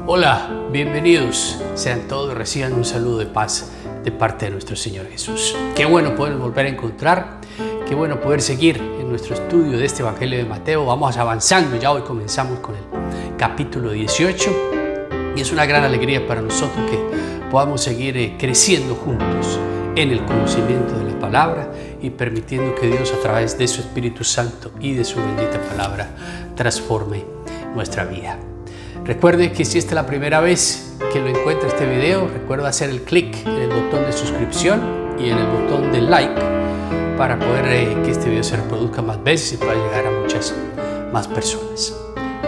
Hola, bienvenidos. Sean todos, reciban un saludo de paz de parte de nuestro Señor Jesús. Qué bueno poder volver a encontrar, qué bueno poder seguir en nuestro estudio de este Evangelio de Mateo. Vamos avanzando, ya hoy comenzamos con el capítulo 18 y es una gran alegría para nosotros que podamos seguir creciendo juntos en el conocimiento de la palabra y permitiendo que Dios a través de su Espíritu Santo y de su bendita palabra transforme nuestra vida. Recuerde que si esta es la primera vez que lo encuentra este video, recuerda hacer el clic en el botón de suscripción y en el botón de like para poder que este video se reproduzca más veces y pueda llegar a muchas más personas.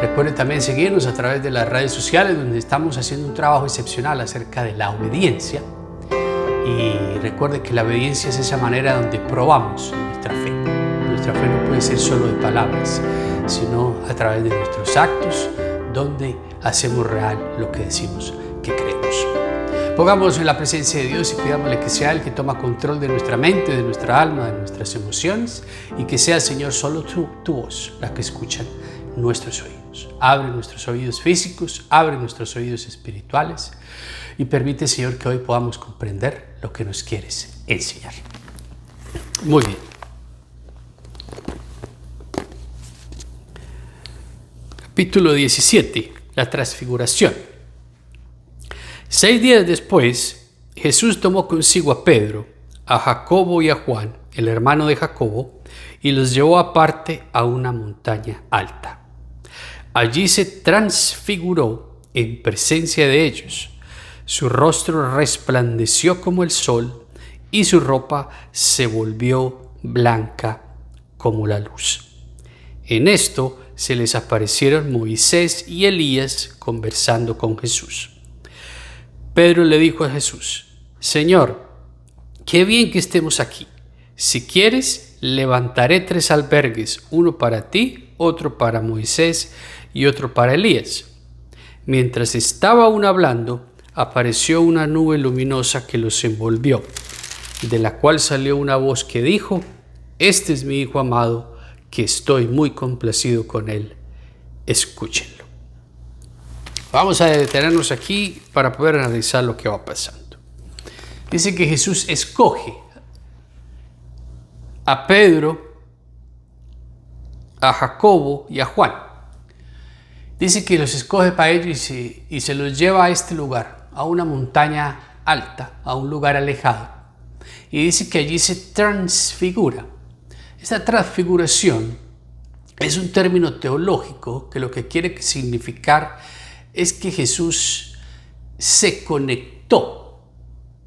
Recuerde también seguirnos a través de las redes sociales, donde estamos haciendo un trabajo excepcional acerca de la obediencia. Y recuerde que la obediencia es esa manera donde probamos nuestra fe. Nuestra fe no puede ser solo de palabras, sino a través de nuestros actos, donde hacemos real lo que decimos que creemos. Pongámonos en la presencia de Dios y pidámosle que sea Él que toma control de nuestra mente, de nuestra alma, de nuestras emociones, y que sea, Señor, solo tu voz la que escuchan nuestros oídos. Abre nuestros oídos físicos, abre nuestros oídos espirituales y permite, Señor, que hoy podamos comprender lo que nos quieres enseñar. Muy bien. Capítulo 17, la transfiguración. 6 días después, Jesús tomó consigo a Pedro, a Jacobo y a Juan, el hermano de Jacobo, y los llevó aparte a una montaña alta. Allí se transfiguró en presencia de ellos. Su rostro resplandeció como el sol y su ropa se volvió blanca como la luz. En esto se les aparecieron Moisés y Elías conversando con Jesús. Pedro le dijo a Jesús: Señor, qué bien que estemos aquí. Si quieres, levantaré 3 albergues, uno para ti, otro para Moisés y otro para Elías. Mientras estaba aún hablando, apareció una nube luminosa que los envolvió, de la cual salió una voz que dijo: Este es mi Hijo amado, que estoy muy complacido con él. Escúchenlo. Vamos a detenernos aquí para poder analizar lo que va pasando. Dice que Jesús escoge a Pedro, a Jacobo y a Juan. Dice que los escoge para ellos y se los lleva a este lugar, a una montaña alta, a un lugar alejado. Y dice que allí se transfigura. Esta transfiguración es un término teológico que lo que quiere significar es que Jesús se conectó,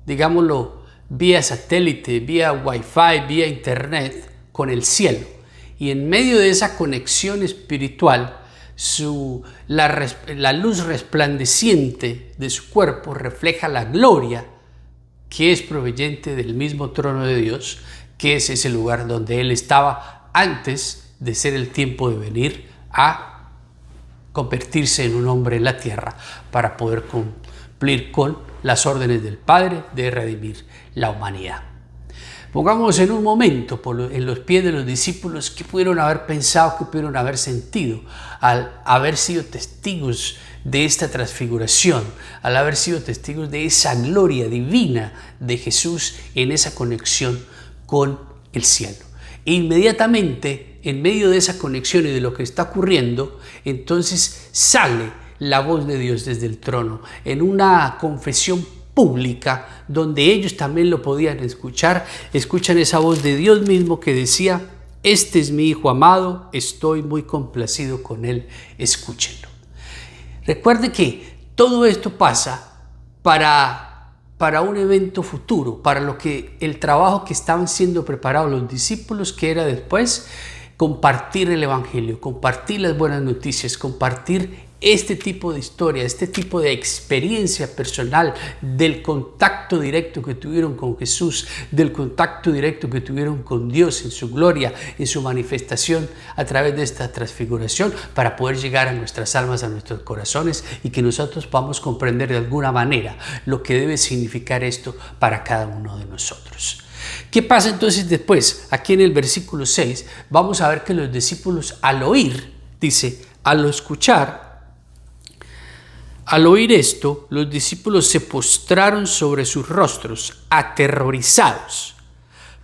digámoslo, vía satélite, vía Wi-Fi, vía internet, con el cielo. Y en medio de esa conexión espiritual, la luz resplandeciente de su cuerpo refleja la gloria que es proveniente del mismo trono de Dios, que es ese lugar donde Él estaba antes de ser el tiempo de venir a convertirse en un hombre en la tierra para poder cumplir con las órdenes del Padre de redimir la humanidad. Pongamos en un momento en los pies de los discípulos qué pudieron haber pensado, qué pudieron haber sentido al haber sido testigos de esta transfiguración, al haber sido testigos de esa gloria divina de Jesús en esa conexión con el cielo. E inmediatamente, en medio de esa conexión y de lo que está ocurriendo, entonces sale la voz de Dios desde el trono, en una confesión pública, donde ellos también lo podían escuchar. Escuchan esa voz de Dios mismo que decía: Este es mi Hijo amado, estoy muy complacido con él, escúchenlo. Recuerde que todo esto pasa para un evento futuro, para el trabajo que estaban siendo preparados los discípulos, que era después compartir el Evangelio, compartir las buenas noticias, compartir este tipo de historia, este tipo de experiencia personal del contacto directo que tuvieron con Jesús, del contacto directo que tuvieron con Dios en su gloria, en su manifestación a través de esta transfiguración, para poder llegar a nuestras almas, a nuestros corazones, y que nosotros podamos comprender de alguna manera lo que debe significar esto para cada uno de nosotros. ¿Qué pasa entonces después? Aquí en el versículo 6 vamos a ver que los discípulos, al oír, dice, al escuchar Al oír esto, los discípulos se postraron sobre sus rostros, aterrorizados.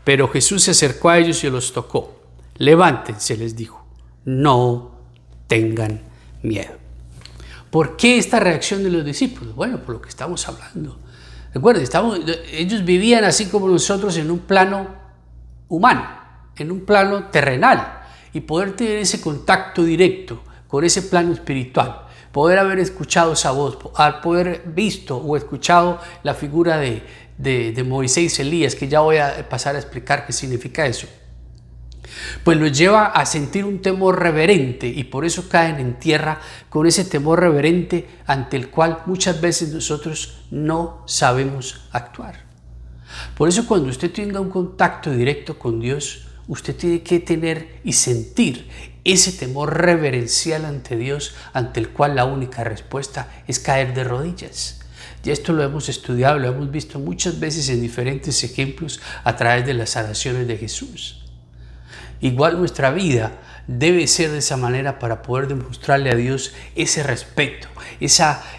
Pero Jesús se acercó a ellos y los tocó. Levántense, les dijo, no tengan miedo. ¿Por qué esta reacción de los discípulos? Bueno, por lo que estamos hablando. Recuerden, ellos vivían así como nosotros en un plano humano, en un plano terrenal, y poder tener ese contacto directo con ese plano espiritual, poder haber escuchado esa voz, poder visto o escuchado la figura de Moisés y Elías, que ya voy a pasar a explicar qué significa eso, pues los lleva a sentir un temor reverente, y por eso caen en tierra con ese temor reverente ante el cual muchas veces nosotros no sabemos actuar. Por eso cuando usted tenga un contacto directo con Dios, usted tiene que tener y sentir ese temor reverencial ante Dios, ante el cual la única respuesta es caer de rodillas. Ya esto lo hemos estudiado, lo hemos visto muchas veces en diferentes ejemplos a través de las sanaciones de Jesús. Igual nuestra vida debe ser de esa manera para poder demostrarle a Dios ese respeto,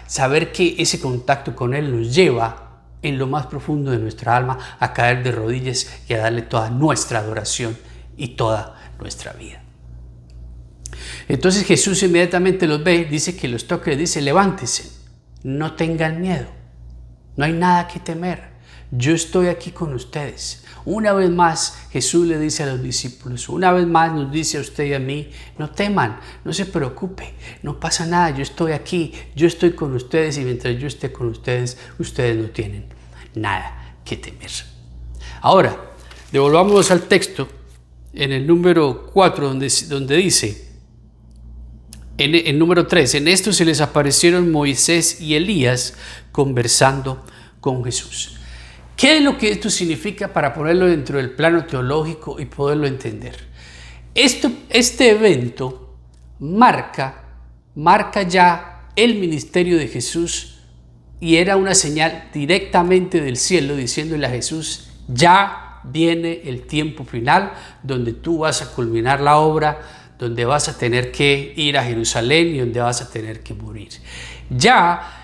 saber que ese contacto con Él nos lleva en lo más profundo de nuestra alma a caer de rodillas y a darle toda nuestra adoración y toda nuestra vida. Entonces Jesús inmediatamente los ve, dice que los toca y dice, levántense, no tengan miedo, no hay nada que temer, yo estoy aquí con ustedes. Una vez más Jesús le dice a los discípulos, una vez más nos dice a usted y a mí, no teman, no se preocupe, no pasa nada, yo estoy aquí, yo estoy con ustedes, y mientras yo esté con ustedes, ustedes no tienen nada que temer. Ahora, devolvámonos al texto en el número 4 donde dice, en el número 3, en esto se les aparecieron Moisés y Elías conversando con Jesús. ¿Qué es lo que esto significa para ponerlo dentro del plano teológico y poderlo entender? Este evento marca ya el ministerio de Jesús, y era una señal directamente del cielo diciéndole a Jesús, ya viene el tiempo final donde tú vas a culminar la obra, donde vas a tener que ir a Jerusalén y donde vas a tener que morir. Ya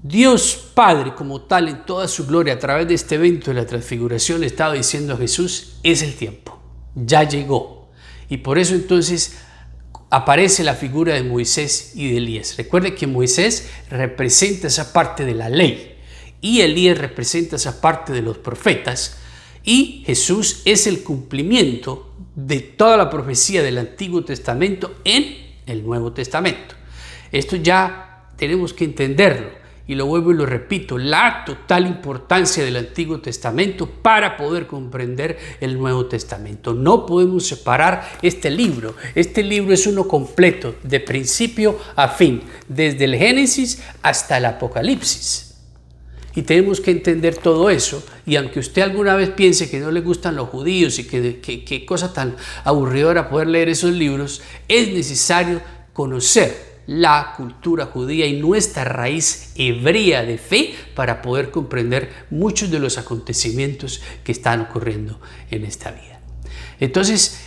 Dios Padre como tal en toda su gloria a través de este evento de la transfiguración le estaba diciendo a Jesús, es el tiempo, ya llegó. Y por eso entonces aparece la figura de Moisés y de Elías. Recuerde que Moisés representa esa parte de la ley y Elías representa esa parte de los profetas, y Jesús es el cumplimiento de toda la profecía del Antiguo Testamento en el Nuevo Testamento. Esto ya tenemos que entenderlo. Y lo vuelvo y lo repito, la total importancia del Antiguo Testamento para poder comprender el Nuevo Testamento. No podemos separar este libro. Este libro es uno completo, de principio a fin, desde el Génesis hasta el Apocalipsis. Y tenemos que entender todo eso. Y aunque usted alguna vez piense que no le gustan los judíos y que cosa tan aburridora poder leer esos libros, es necesario conocer la cultura judía y nuestra raíz hebrea de fe para poder comprender muchos de los acontecimientos que están ocurriendo en esta vida. Entonces,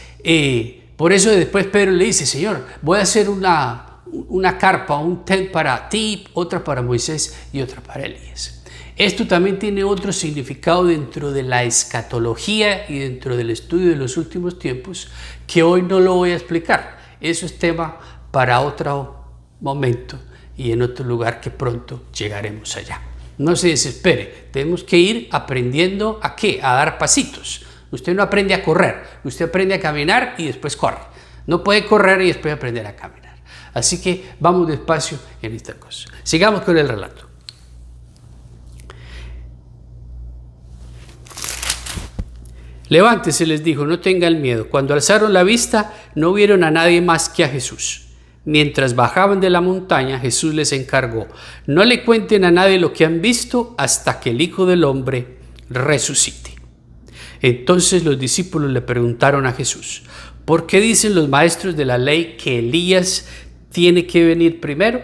por eso después Pedro le dice, Señor, voy a hacer una carpa, un tent para ti, otra para Moisés y otra para Elías. Esto también tiene otro significado dentro de la escatología y dentro del estudio de los últimos tiempos, que hoy no lo voy a explicar. Eso es tema para otro momento y en otro lugar que pronto llegaremos allá. No se desespere, tenemos que ir aprendiendo ¿a qué? A dar pasitos. Usted no aprende a correr, usted aprende a caminar y después corre. No puede correr y después aprender a caminar. Así que vamos despacio en esta cosa. Sigamos con el relato. Levántese, les dijo, no tengan miedo. Cuando alzaron la vista, no vieron a nadie más que a Jesús. Mientras bajaban de la montaña, Jesús les encargó, no le cuenten a nadie lo que han visto hasta que el Hijo del Hombre resucite. Entonces los discípulos le preguntaron a Jesús, ¿por qué dicen los maestros de la ley que Elías tiene que venir primero?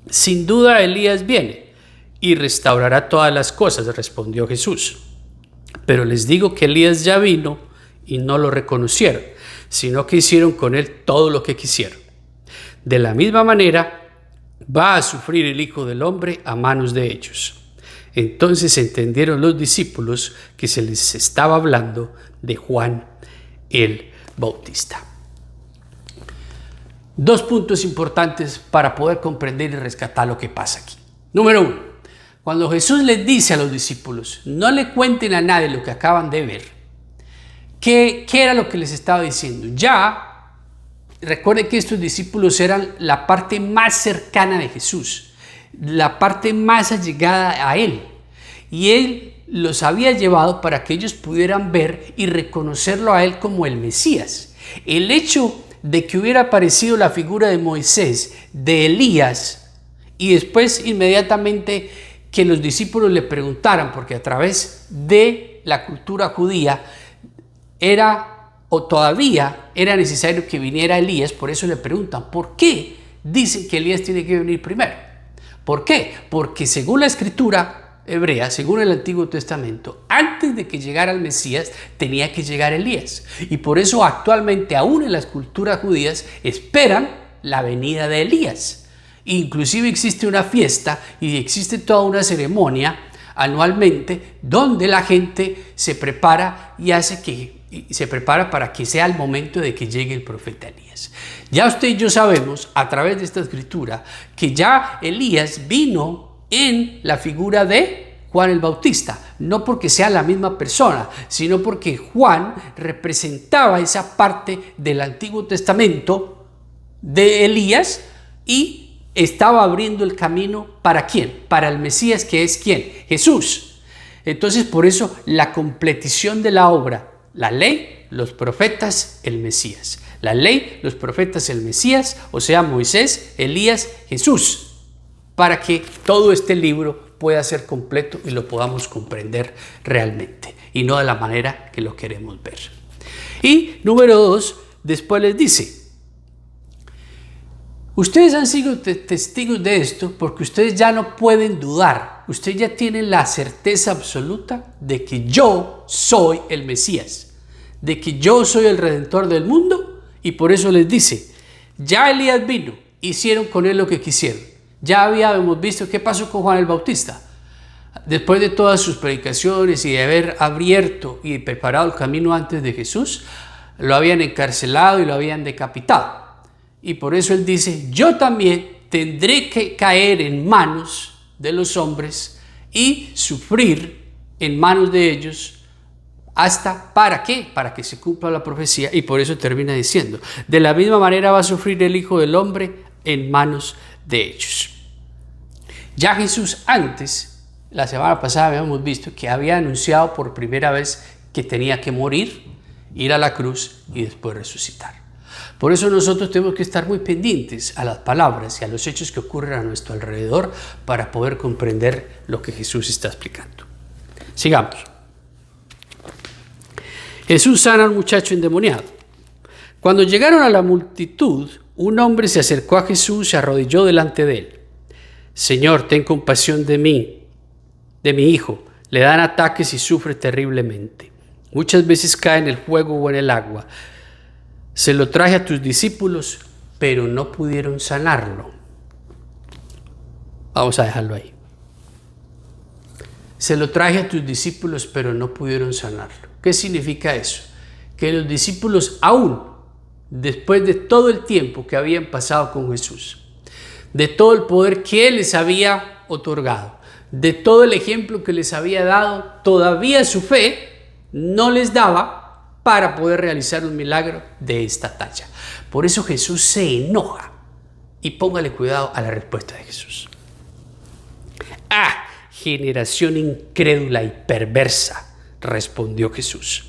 Sin duda Elías viene y restaurará todas las cosas, respondió Jesús. Pero les digo que Elías ya vino y no lo reconocieron, sino que hicieron con él todo lo que quisieron. De la misma manera, va a sufrir el Hijo del Hombre a manos de ellos. Entonces entendieron los discípulos que se les estaba hablando de Juan el Bautista. Dos puntos importantes para poder comprender y rescatar lo que pasa aquí. Número uno, cuando Jesús les dice a los discípulos, no le cuenten a nadie lo que acaban de ver, ¿qué era lo que les estaba diciendo? Ya, recuerden que estos discípulos eran la parte más cercana de Jesús, la parte más allegada a Él. Y Él los había llevado para que ellos pudieran ver y reconocerlo a Él como el Mesías. El hecho de que hubiera aparecido la figura de Moisés, de Elías, y después inmediatamente que los discípulos le preguntaran, porque a través de la cultura judía todavía era necesario que viniera Elías, por eso le preguntan, ¿por qué dicen que Elías tiene que venir primero? ¿Por qué? Porque según la escritura hebrea, según el Antiguo Testamento, antes de que llegara el Mesías tenía que llegar Elías, y por eso actualmente aún en las culturas judías esperan la venida de Elías. Inclusive existe una fiesta y existe toda una ceremonia anualmente donde la gente se prepara se prepara para que sea el momento de que llegue el profeta Elías. Ya usted y yo sabemos a través de esta escritura que ya Elías vino en la figura de Juan el Bautista, no porque sea la misma persona, sino porque Juan representaba esa parte del Antiguo Testamento de Elías y estaba abriendo el camino ¿para quién? Para el Mesías, que es ¿quién? Jesús. Entonces, por eso la completición de la obra, la ley, los profetas, el Mesías. La ley, los profetas, el Mesías, o sea, Moisés, Elías, Jesús, para que todo este libro pueda ser completo y lo podamos comprender realmente y no de la manera que lo queremos ver. Y número 2, después les dice, ustedes han sido testigos de esto porque ustedes ya no pueden dudar, ustedes ya tienen la certeza absoluta de que yo soy el Mesías, de que yo soy el Redentor del mundo, y por eso les dice, ya Elías vino, hicieron con él lo que quisieron. Ya habíamos visto qué pasó con Juan el Bautista. Después de todas sus predicaciones y de haber abierto y preparado el camino antes de Jesús, lo habían encarcelado y lo habían decapitado. Y por eso él dice, yo también tendré que caer en manos de los hombres y sufrir en manos de ellos hasta, ¿para qué? Para que se cumpla la profecía. Y por eso termina diciendo, de la misma manera va a sufrir el Hijo del Hombre en manos de ellos. Ya Jesús antes, la semana pasada habíamos visto que había anunciado por primera vez que tenía que morir, ir a la cruz y después resucitar. Por eso nosotros tenemos que estar muy pendientes a las palabras y a los hechos que ocurren a nuestro alrededor para poder comprender lo que Jesús está explicando. Sigamos. Jesús sana a un muchacho endemoniado. Cuando llegaron a la multitud, un hombre se acercó a Jesús y se arrodilló delante de él. Señor, ten compasión de mí, de mi hijo. Le dan ataques y sufre terriblemente. Muchas veces cae en el fuego o en el agua. Se lo traje a tus discípulos, pero no pudieron sanarlo. Vamos a dejarlo ahí. Se lo traje a tus discípulos, pero no pudieron sanarlo. ¿Qué significa eso? Que los discípulos aún, después de todo el tiempo que habían pasado con Jesús, de todo el poder que Él les había otorgado, de todo el ejemplo que les había dado, todavía su fe no les daba para poder realizar un milagro de esta talla. Por eso Jesús se enoja, y póngale cuidado a la respuesta de Jesús. ¡Ah, generación incrédula y perversa!, respondió Jesús.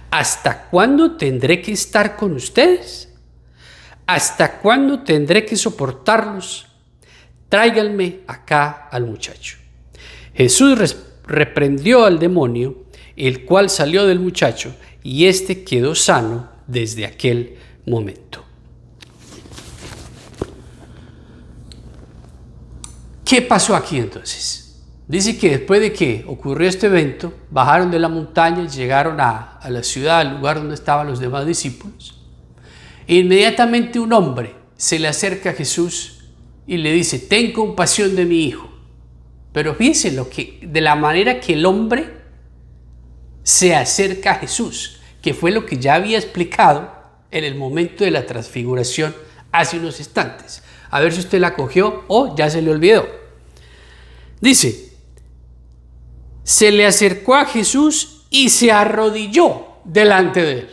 ¿Hasta cuándo tendré que estar con ustedes? ¿Hasta cuándo tendré que soportarlos? Tráiganme acá al muchacho. Jesús reprendió al demonio, el cual salió del muchacho, y éste quedó sano desde aquel momento. ¿Qué pasó aquí entonces? Dice que después de que ocurrió este evento, bajaron de la montaña y llegaron a la ciudad, al lugar donde estaban los demás discípulos. E inmediatamente un hombre se le acerca a Jesús y le dice, ten compasión de mi hijo. Pero fíjense de la manera que el hombre se acerca a Jesús, que fue lo que ya había explicado en el momento de la transfiguración hace unos instantes. A ver si usted la cogió o ya se le olvidó. Dice, se le acercó a Jesús y se arrodilló delante de él.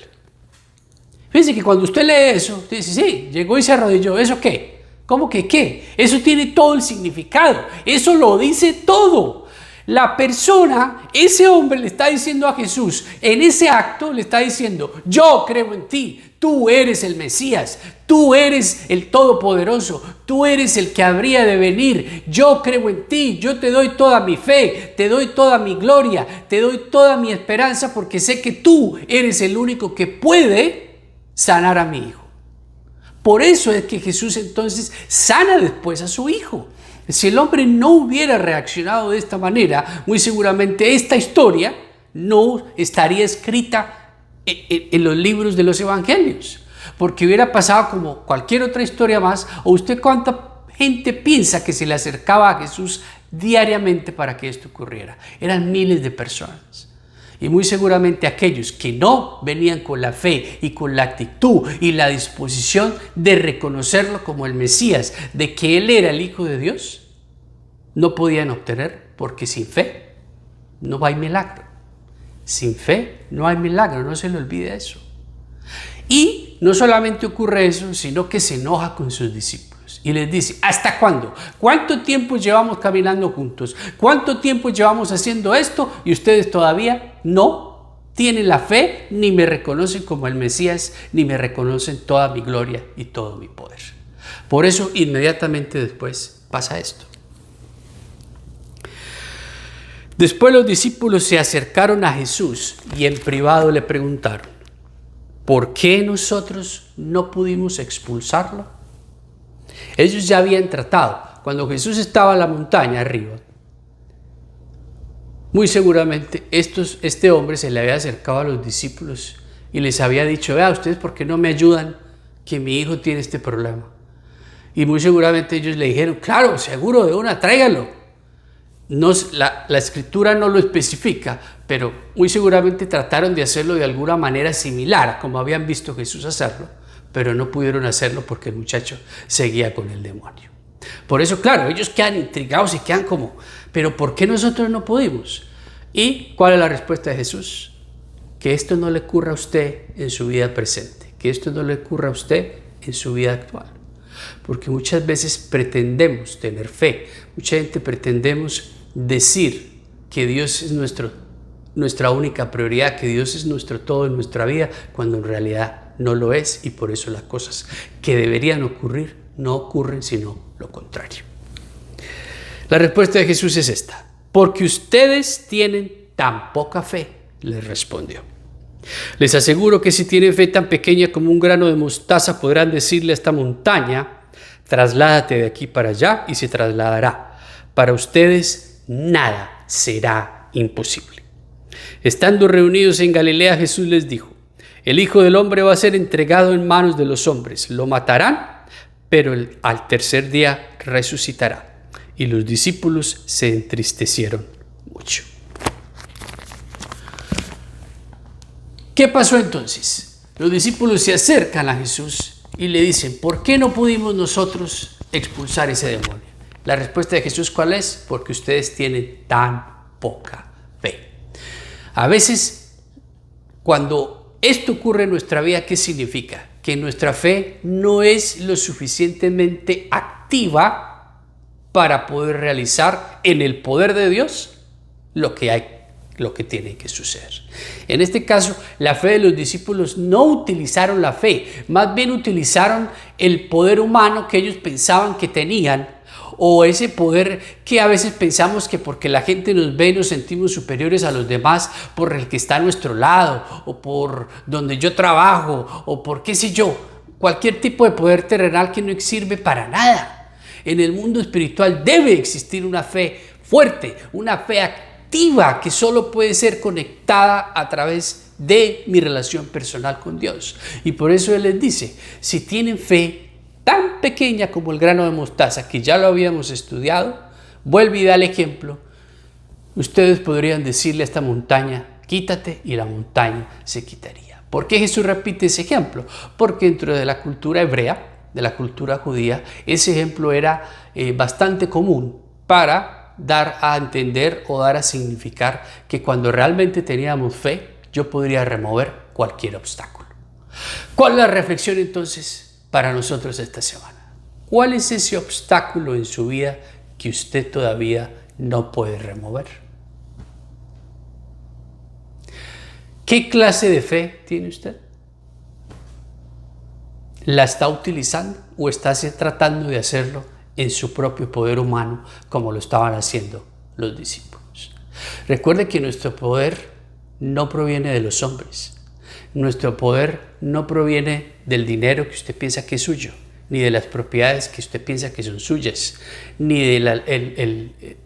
Fíjense que cuando usted lee eso, usted dice, sí, llegó y se arrodilló. ¿Eso qué? ¿Cómo que qué? Eso tiene todo el significado. Eso lo dice todo. La persona, ese hombre le está diciendo a Jesús, en ese acto le está diciendo, yo creo en ti, tú eres el Mesías, tú eres el Todopoderoso, tú eres el que habría de venir, yo creo en ti, yo te doy toda mi fe, te doy toda mi gloria, te doy toda mi esperanza porque sé que tú eres el único que puede sanar a mi hijo. Por eso es que Jesús entonces sana después a su hijo. Si el hombre no hubiera reaccionado de esta manera, muy seguramente esta historia no estaría escrita en los libros de los evangelios, porque hubiera pasado como cualquier otra historia más. ¿O usted cuánta gente piensa que se le acercaba a Jesús diariamente para que esto ocurriera? Eran miles de personas. Y muy seguramente aquellos que no venían con la fe y con la actitud y la disposición de reconocerlo como el Mesías, de que Él era el Hijo de Dios, no podían obtener, porque sin fe no hay milagro. Sin fe no hay milagro, no se le olvide eso. Y no solamente ocurre eso, sino que se enoja con sus discípulos y les dice, ¿hasta cuándo? ¿Cuánto tiempo llevamos caminando juntos? ¿Cuánto tiempo llevamos haciendo esto? Y ustedes todavía no tienen la fe, ni me reconocen como el Mesías, ni me reconocen toda mi gloria y todo mi poder. Por eso inmediatamente después pasa esto. Después los discípulos se acercaron a Jesús y en privado le preguntaron, ¿por qué nosotros no pudimos expulsarlo? Ellos ya habían tratado, cuando Jesús estaba en la montaña arriba, muy seguramente este hombre se le había acercado a los discípulos y les había dicho, vea, ustedes por qué no me ayudan, que mi hijo tiene este problema. Y muy seguramente ellos le dijeron, claro, seguro, de una, tráigalo. No, la escritura no lo especifica, pero muy seguramente trataron de hacerlo de alguna manera similar, como habían visto Jesús hacerlo, pero no pudieron hacerlo porque el muchacho seguía con el demonio. Por eso, claro, ellos quedan intrigados y quedan como, ¿pero por qué nosotros no pudimos? ¿Y cuál es la respuesta de Jesús? Que esto no le ocurra a usted en su vida presente, que esto no le ocurra a usted en su vida actual. Porque muchas veces pretendemos tener fe, mucha gente pretendemos decir que Dios es nuestra única prioridad, que Dios es nuestro todo en nuestra vida, cuando en realidad no lo es, y por eso las cosas que deberían ocurrir no ocurren, sino lo contrario. La respuesta de Jesús es esta: porque ustedes tienen tan poca fe, les respondió. Les aseguro que si tienen fe tan pequeña como un grano de mostaza, podrán decirle a esta montaña, trasládate de aquí para allá, y se trasladará. Para ustedes nada será imposible. Estando reunidos en Galilea, Jesús les dijo, el Hijo del Hombre va a ser entregado en manos de los hombres, lo matarán, pero al tercer día resucitará. Y los discípulos se entristecieron mucho. ¿Qué pasó entonces? Los discípulos se acercan a Jesús y le dicen, ¿por qué no pudimos nosotros expulsar ese demonio? La respuesta de Jesús, ¿cuál es? Porque ustedes tienen tan poca fe. A veces, cuando esto ocurre en nuestra vida, ¿qué significa? Que nuestra fe no es lo suficientemente activa para poder realizar en el poder de Dios lo que tiene que suceder. En este caso, la fe de los discípulos no utilizaron la fe, más bien utilizaron el poder humano que ellos pensaban que tenían, o ese poder que a veces pensamos que porque la gente nos ve y nos sentimos superiores a los demás por el que está a nuestro lado, o por donde yo trabajo, o por qué sé yo, cualquier tipo de poder terrenal que no sirve para nada. En el mundo espiritual debe existir una fe fuerte, una fe activa que solo puede ser conectada a través de mi relación personal con Dios. Y por eso Él les dice, si tienen fe tan pequeña como el grano de mostaza, que ya lo habíamos estudiado, vuelve y da el ejemplo. Ustedes podrían decirle a esta montaña, quítate, y la montaña se quitaría. ¿Por qué Jesús repite ese ejemplo? Porque dentro de la cultura hebrea, de la cultura judía, ese ejemplo era bastante común para dar a entender o dar a significar que cuando realmente teníamos fe, yo podría remover cualquier obstáculo. ¿Cuál es la reflexión entonces para nosotros esta semana? ¿Cuál es ese obstáculo en su vida que usted todavía no puede remover? ¿Qué clase de fe tiene usted? ¿La está utilizando o está tratando de hacerlo en su propio poder humano como lo estaban haciendo los discípulos? Recuerde que nuestro poder no proviene de los hombres. Nuestro poder no proviene del dinero que usted piensa que es suyo, ni de las propiedades que usted piensa que son suyas, ni del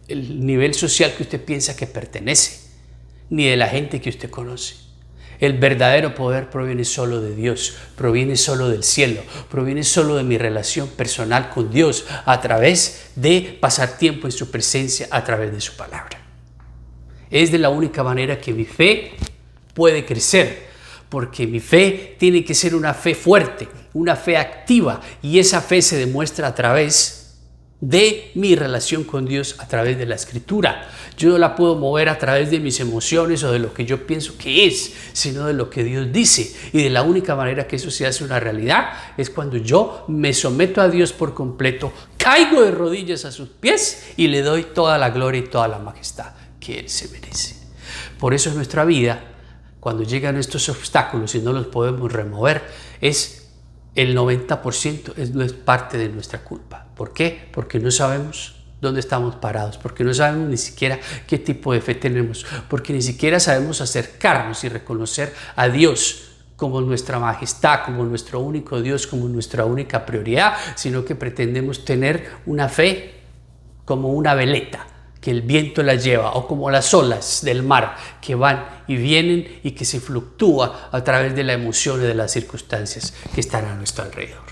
el nivel social que usted piensa que pertenece, ni de la gente que usted conoce. El verdadero poder proviene solo de Dios, proviene solo del cielo, proviene solo de mi relación personal con Dios a través de pasar tiempo en su presencia, a través de su palabra. Es de la única manera que mi fe puede crecer, porque mi fe tiene que ser una fe fuerte, una fe activa, y esa fe se demuestra a través de mi relación con Dios, a través de la Escritura. Yo no la puedo mover a través de mis emociones o de lo que yo pienso que es, sino de lo que Dios dice. Y de la única manera que eso se hace una realidad es cuando yo me someto a Dios por completo, caigo de rodillas a sus pies y le doy toda la gloria y toda la majestad que Él se merece. Por eso en nuestra vida, cuando llegan estos obstáculos y no los podemos remover, el 90% no es parte de nuestra culpa. ¿Por qué? Porque no sabemos dónde estamos parados, porque no sabemos ni siquiera qué tipo de fe tenemos, porque ni siquiera sabemos acercarnos y reconocer a Dios como nuestra majestad, como nuestro único Dios, como nuestra única prioridad, sino que pretendemos tener una fe como una veleta que el viento la lleva, o como las olas del mar que van y vienen y que se fluctúa a través de la emoción y de las circunstancias que están a nuestro alrededor.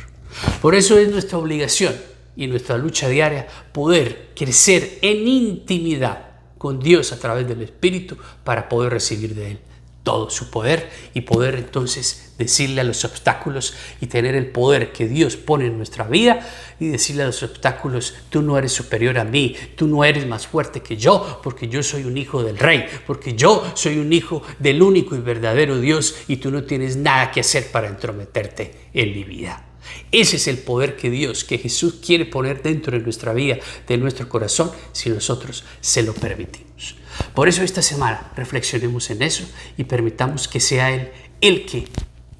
Por eso es nuestra obligación y nuestra lucha diaria poder crecer en intimidad con Dios a través del Espíritu para poder recibir de Él todo su poder y poder entonces decirle a los obstáculos y tener el poder que Dios pone en nuestra vida y decirle a los obstáculos: tú no eres superior a mí, tú no eres más fuerte que yo, porque yo soy un hijo del Rey, porque yo soy un hijo del único y verdadero Dios, y tú no tienes nada que hacer para entrometerte en mi vida. Ese es el poder que Jesús quiere poner dentro de nuestra vida, de nuestro corazón, si nosotros se lo permitimos. Por eso esta semana reflexionemos en eso y permitamos que sea Él el que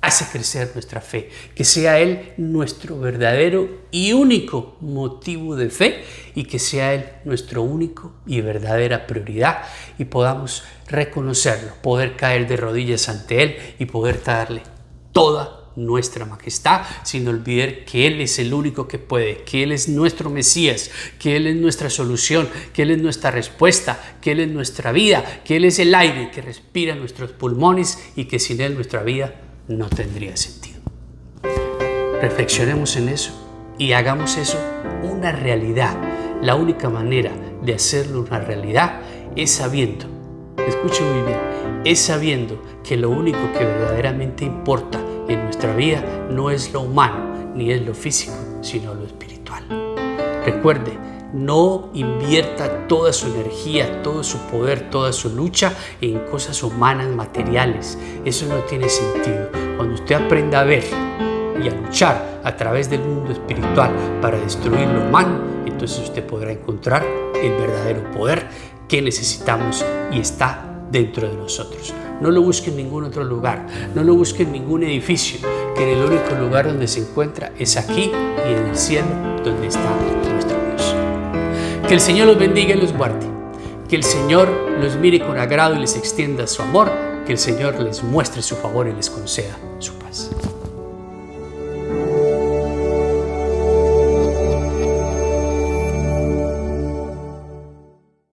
hace crecer nuestra fe, que sea Él nuestro verdadero y único motivo de fe, y que sea Él nuestro único y verdadera prioridad, y podamos reconocerlo, poder caer de rodillas ante Él y poder darle toda nuestra majestad, sin olvidar que Él es el único que puede, que Él es nuestro Mesías, que Él es nuestra solución, que Él es nuestra respuesta, que Él es nuestra vida, que Él es el aire que respira nuestros pulmones y que sin Él nuestra vida no tendría sentido. Reflexionemos en eso y hagamos eso una realidad. La única manera de hacerlo una realidad es sabiendo, escuche muy bien, es sabiendo que lo único que verdaderamente importa en nuestra vida no es lo humano ni es lo físico, sino lo espiritual. Recuerde, no invierta toda su energía, todo su poder, toda su lucha en cosas humanas, materiales. Eso no tiene sentido. Cuando usted aprenda a ver y a luchar a través del mundo espiritual para destruir lo humano, entonces usted podrá encontrar el verdadero poder que necesitamos y está dentro de nosotros. No lo busque en ningún otro lugar, no lo busque en ningún edificio, que en el único lugar donde se encuentra es aquí y en el cielo, donde está nuestro Dios. Que el Señor los bendiga y los guarde, que el Señor los mire con agrado y les extienda su amor, que el Señor les muestre su favor y les conceda su paz.